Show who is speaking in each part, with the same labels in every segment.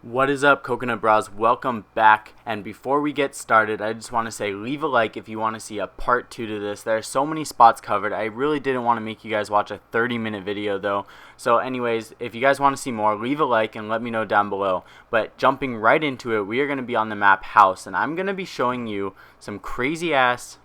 Speaker 1: What is up, Coconut Bras? Welcome back. And before we get started, I just want to say leave a like if you want to see a part 2 to this. There are so many spots covered. I really didn't want to make you guys watch a 30-minute video though. So anyways, if you guys want to see more, leave a like and let me know down below. But jumping right into it, we are going to be on the map House, and I'm going to be showing you some crazy ass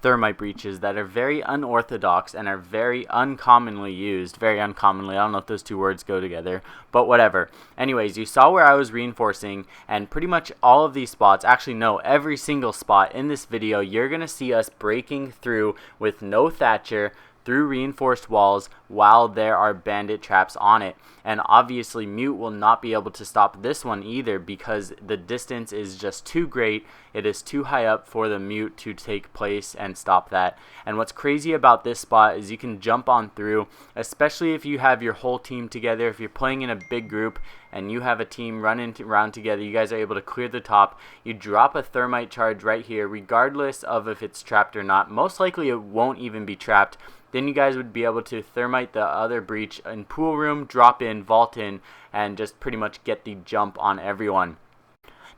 Speaker 1: thermite breaches that are very unorthodox and are very uncommonly used. Very uncommonly. I don't know if those two words go together, but whatever. Anyways, you saw where I was reinforcing, and pretty much all of these spots, actually no, every single spot in this video, you're going to see us breaking through with no thatcher through reinforced walls while there are bandit traps on it. And obviously Mute will not be able to stop this one either because the distance is just too great. It is too high up for the Mute to take place and stop that. And what's crazy about this spot is you can jump on through, especially if you have your whole team together. If you're playing in a big group and you have a team running around together, you guys are able to clear the top. You drop a thermite charge right here regardless of if it's trapped or not. Most likely it won't even be trapped. Then you guys would be able to thermite the other breach in pool room, drop in, vault in, and just pretty much get the jump on everyone.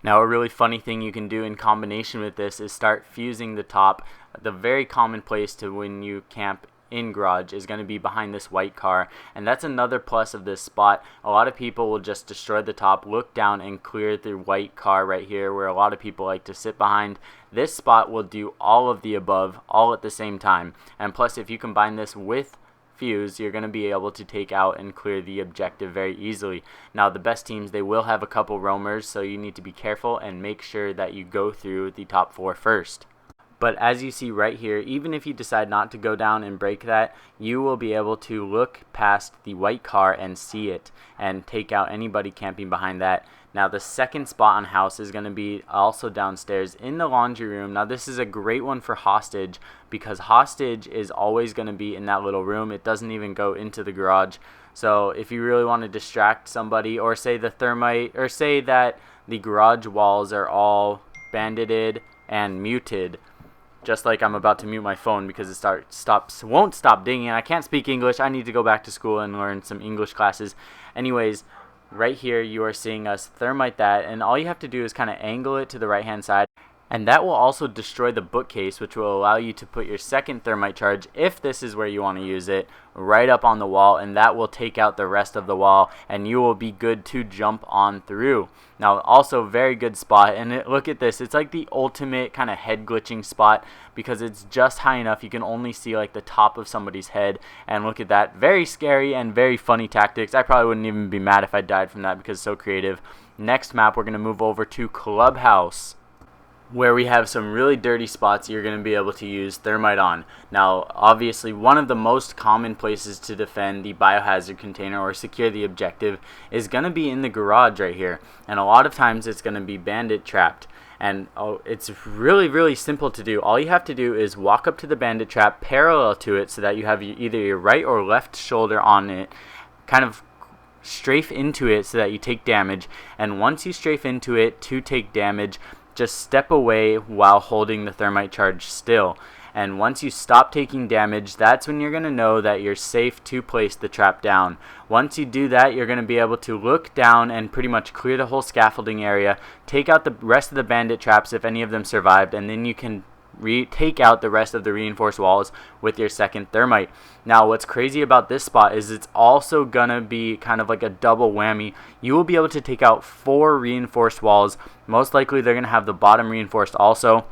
Speaker 1: Now a really funny thing you can do in combination with this is start fusing the top. The very common place to when you camp in garage is going to be behind this white car, and that's another plus of this spot. A lot of people will just destroy the top, look down, and clear the white car right here where a lot of people like to sit behind. This spot will do all of the above all at the same time, and plus if you combine this with fuse, you're going to be able to take out and clear the objective very easily. Now the best teams, they will have a couple roamers, so you need to be careful and make sure that you go through the top 4 first. But as you see right here, even if you decide not to go down and break that, you will be able to look past the white car and see it and take out anybody camping behind that. Now the second spot on House is going to be also downstairs in the laundry room. Now this is a great one for Hostage because Hostage is always going to be in that little room. It doesn't even go into the garage. So if you really want to distract somebody, or say the thermite, or say that the garage walls are all bandited and muted, just like I'm about to mute my phone because it won't stop dinging. I can't speak English. I need to go back to school and learn some English classes. Anyways, right here you are seeing us thermite that, and all you have to do is kind of angle it to the right hand side, and that will also destroy the bookcase, which will allow you to put your second thermite charge, if this is where you want to use it, right up on the wall, and that will take out the rest of the wall, and you will be good to jump on through. Now also very good spot, and look at this, it's like the ultimate kind of head glitching spot because it's just high enough you can only see like the top of somebody's head. And look at that, very scary and very funny tactics. I probably wouldn't even be mad if I died from that because it's so creative. Next map, we're going to move over to Clubhouse, where we have some really dirty spots you're going to be able to use thermite on. Now obviously one of the most common places to defend the biohazard container or secure the objective is going to be in the garage right here, and a lot of times it's going to be bandit trapped. And it's really simple to do. All you have to do is walk up to the bandit trap parallel to it so that you have either your right or left shoulder on it, kind of strafe into it so that you take damage, and once you strafe into it to take damage, just step away while holding the thermite charge still. And once you stop taking damage, that's when you're going to know that you're safe to place the trap down. Once you do that, you're going to be able to look down and pretty much clear the whole scaffolding area, take out the rest of the bandit traps if any of them survived, and then you can take out the rest of the reinforced walls with your second thermite. Now what's crazy about this spot is it's also gonna be kind of like a double whammy. You will be able to take out 4 reinforced walls. Most likely they're gonna have the bottom reinforced also,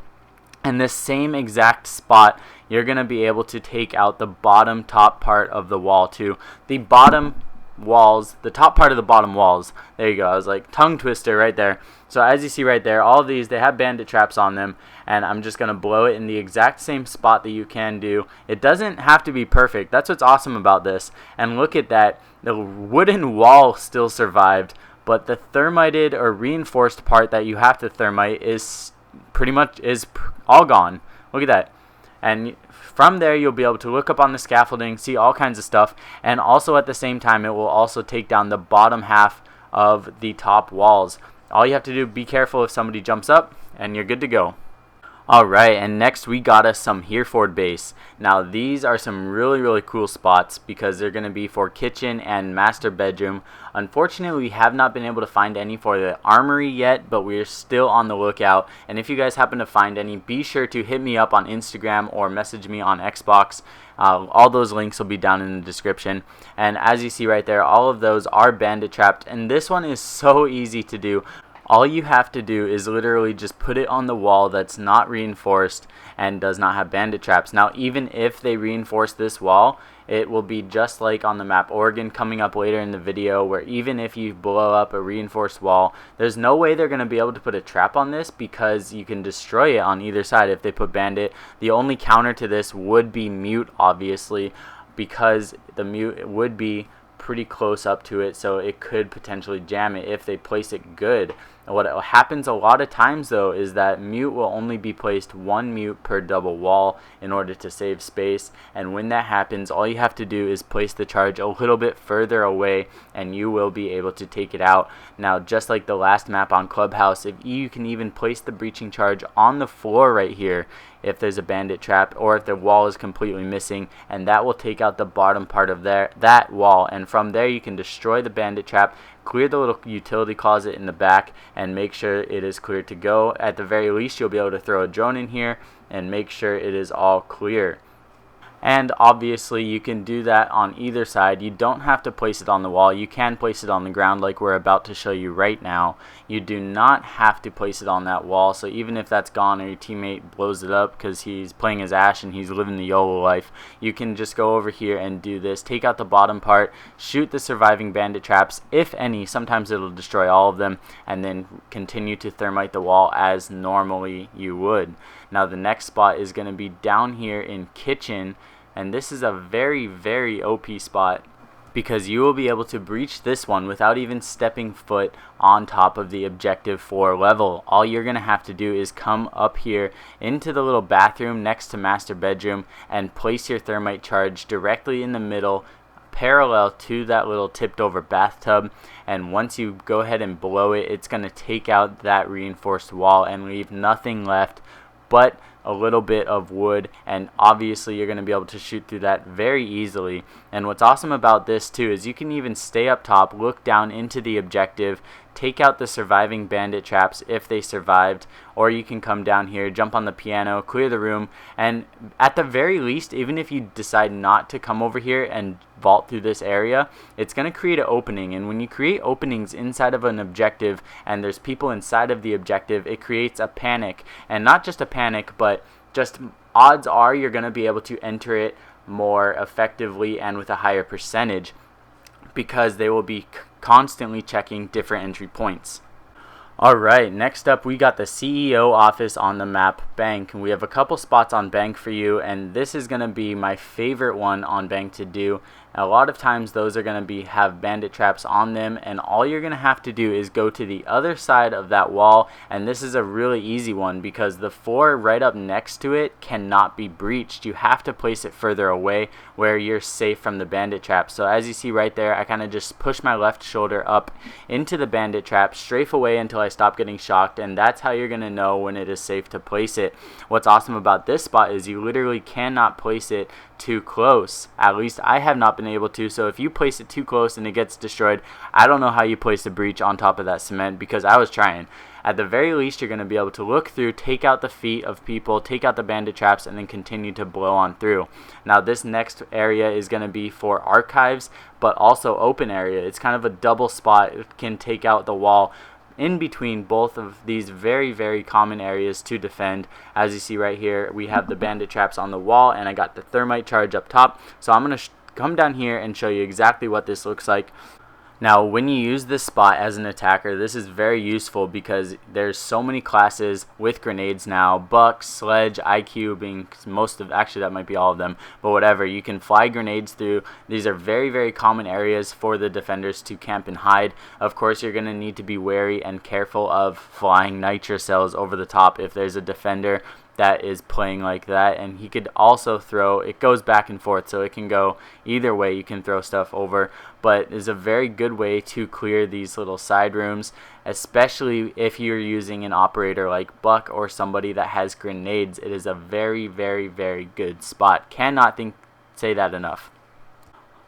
Speaker 1: and this same exact spot you're gonna be able to take out the bottom top part of the wall too. The bottom walls, the top part of the bottom walls, there you go, I was like tongue twister right there. So as you see right there, all of these, they have bandit traps on them, and I'm just going to blow it in the exact same spot that you can do. It doesn't have to be perfect. That's what's awesome about this. And look at that, the wooden wall still survived, but the thermited or reinforced part that you have to thermite is pretty much all gone. Look at that. And from there you'll be able to look up on the scaffolding, see all kinds of stuff, and also at the same time it will also take down the bottom half of the top walls. All you have to do, be careful if somebody jumps up, and you're good to go. Alright, and next we got us some Hereford base. Now these are some really cool spots because they're going to be for kitchen and master bedroom. Unfortunately, we have not been able to find any for the armory yet, but we're still on the lookout. And if you guys happen to find any, be sure to hit me up on Instagram or message me on Xbox. All those links will be down in the description. And as you see right there, all of those are bandit trapped, and this one is so easy to do. All you have to do is literally just put it on the wall that's not reinforced and does not have bandit traps. Now, even if they reinforce this wall, it will be just like on the map Oregon coming up later in the video, where even if you blow up a reinforced wall, there's no way they're going to be able to put a trap on this because you can destroy it on either side if they put bandit. The only counter to this would be mute, obviously, because the mute would be pretty close up to it, so it could potentially jam it if they place it good. What happens a lot of times though is that mute will only be placed one mute per double wall in order to save space, and when that happens, all you have to do is place the charge a little bit further away and you will be able to take it out. Now, just like the last map on Clubhouse, if you can even place the breaching charge on the floor right here if there's a bandit trap or if the wall is completely missing, and that will take out the bottom part of that wall, and from there you can destroy the bandit trap, clear the little utility closet in the back, and make sure it is clear to go. At the very least, you'll be able to throw a drone in here and make sure it is all clear. And obviously you can do that on either side. You don't have to place it on the wall. You can place it on the ground like we're about to show you right now. You do not have to place it on that wall. So even if that's gone or your teammate blows it up because he's playing as Ash and he's living the YOLO life, you can just go over here and do this. Take out the bottom part, shoot the surviving bandit traps, if any. Sometimes it'll destroy all of them, and then continue to thermite the wall as normally you would. Now the next spot is going to be down here in kitchen, and this is a very OP spot because you will be able to breach this one without even stepping foot on top of the objective 4 level. All you're going to have to do is come up here into the little bathroom next to master bedroom and place your thermite charge directly in the middle, parallel to that little tipped over bathtub, and once you go ahead and blow it, it's going to take out that reinforced wall and leave nothing left but a little bit of wood, and obviously you're going to be able to shoot through that very easily. And what's awesome about this too is you can even stay up top, look down into the objective, take out the surviving bandit traps if they survived, or you can come down here, jump on the piano, clear the room, and at the very least, even if you decide not to come over here and vault through this area, it's going to create an opening, and when you create openings inside of an objective and there's people inside of the objective, it creates a panic, and not just a panic, but just odds are you're going to be able to enter it more effectively and with a higher percentage because they will be constantly checking different entry points. Alright, next up we got the CEO office on the map Bank. We have a couple spots on Bank for you, and this is going to be my favorite one on Bank to do. A lot of times those are going to have bandit traps on them, and all you're going to have to do is go to the other side of that wall, and this is a really easy one because the 4 right up next to it cannot be breached. You have to place it further away where you're safe from the bandit trap. So as you see right there, I kind of just push my left shoulder up into the bandit trap, strafe away until I stop getting shocked, and that's how you're going to know when it is safe to place it. What's awesome about this spot is you literally cannot place it too close. At least I have not been able to, so if you place it too close and it gets destroyed, I don't know how you place a breach on top of that cement because I was trying. At the very least, you're going to be able to look through, take out the feet of people, take out the bandit traps, and then continue to blow on through. Now this next area is going to be for archives, but also open area. It's kind of a double spot. It can take out the wall in between both of these very common areas to defend. As you see right here, we have the bandit traps on the wall, and I got the thermite charge up top. So I'm going to come down here and show you exactly what this looks like. Now, when you use this spot as an attacker, this is very useful because there's so many classes with grenades now. Buck, Sledge, IQ being most of, actually that might be all of them, but whatever. You can fly grenades through. These are very common areas for the defenders to camp and hide. Of course, you're going to need to be wary and careful of flying nitro cells over the top if there's a defender that is playing like that. And he could also throw, it goes back and forth, so it can go either way. You can throw stuff over, but is a very good way to clear these little side rooms, especially if you're using an operator like Buck or somebody that has grenades. It is a very, very, very good spot. Cannot say that enough.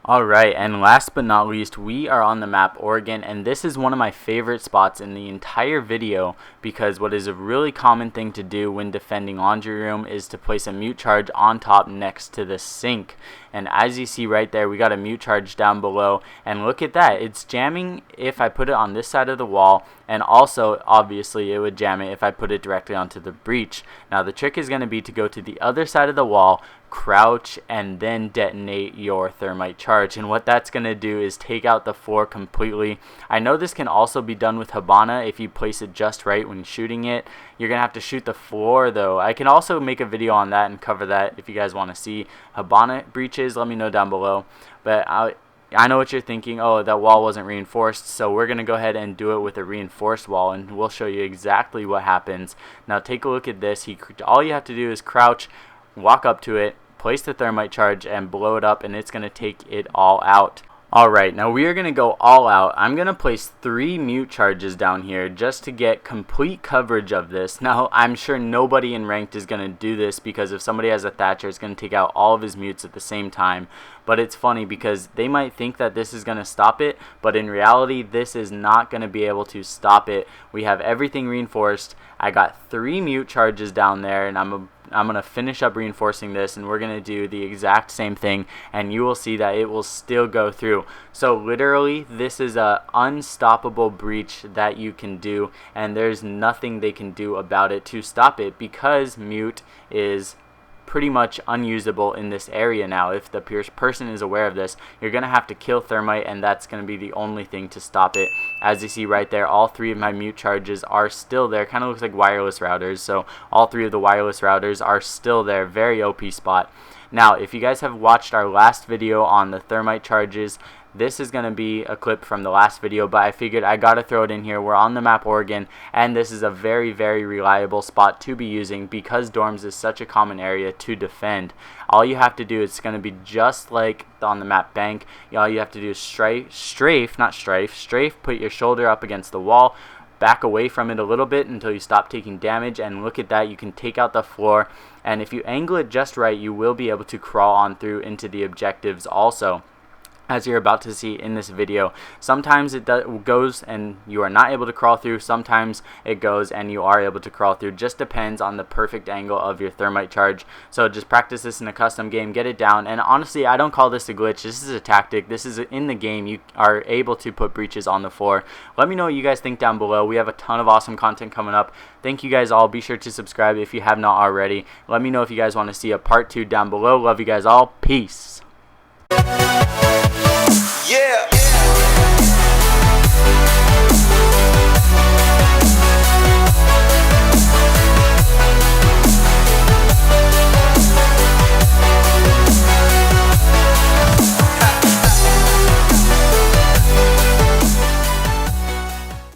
Speaker 1: Alright, and last but not least, we are on the map Oregon, and this is one of my favorite spots in the entire video, because what is a really common thing to do when defending laundry room is to place a mute charge on top next to the sink. And as you see right there, we got a mute charge down below, and look at that, it's jamming if I put it on this side of the wall, and also obviously it would jam it if I put it directly onto the breach. Now the trick is going to be to go to the other side of the wall, crouch, and then detonate your thermite charge, and what that's going to do is take out the floor completely. I know this can also be done with Habana if you place it just right when shooting it. You're going to have to shoot the floor though. I can also make a video on that and cover that if you guys want to see Habana breaches. Let me know down below. But I know what you're thinking, oh, that wall wasn't reinforced, so we're going to go ahead and do it with a reinforced wall, and we'll show you exactly what happens. Now take a look at this. All you have to do is crouch, walk up to it, place the thermite charge, and blow it up, and it's going to take it all out. Alright, now we are going to go all out. I'm going to place 3 mute charges down here just to get complete coverage of this. Now, I'm sure nobody in ranked is going to do this, because if somebody has a Thatcher, it's going to take out all of his mutes at the same time. But it's funny because they might think that this is going to stop it, but in reality, this is not going to be able to stop it. We have everything reinforced. I got 3 mute charges down there, and I'm going to finish up reinforcing this, and we're going to do the exact same thing, and you will see that it will still go through. So literally, this is a unstoppable breach that you can do, and there's nothing they can do about it to stop it, because mute is pretty much unusable in this area now. If the person is aware of this, you're going to have to kill thermite, and that's going to be the only thing to stop it. As you see right there, all 3 of my mute charges are still there. Kind of looks like wireless routers, so all 3 of the wireless routers are still there. Very OP spot. Now, if you guys have watched our last video on the thermite charges, this is going to be a clip from the last video, but I figured I got to throw it in here. We're on the map Oregon, and this is a very, very reliable spot to be using because dorms is such a common area to defend. All you have to do, it's going to be just like on the map Bank. All you have to do is strafe, put your shoulder up against the wall, back away from it a little bit until you stop taking damage, and look at that, you can take out the floor, and if you angle it just right, you will be able to crawl on through into the objectives also. As you're about to see in this video, sometimes it goes and you are not able to crawl through, sometimes it goes and you are able to crawl through. Just depends on the perfect angle of your thermite charge. So just practice this in a custom game, get it down, and honestly, I don't call this a glitch. This is a tactic. This is in the game. You are able to put breaches on the floor. Let me know what you guys think down below. We have a ton of awesome content coming up. Thank you guys all. Be sure to subscribe if you have not already. Let me know if you guys want to see a part 2 down below. Love you guys all. Peace.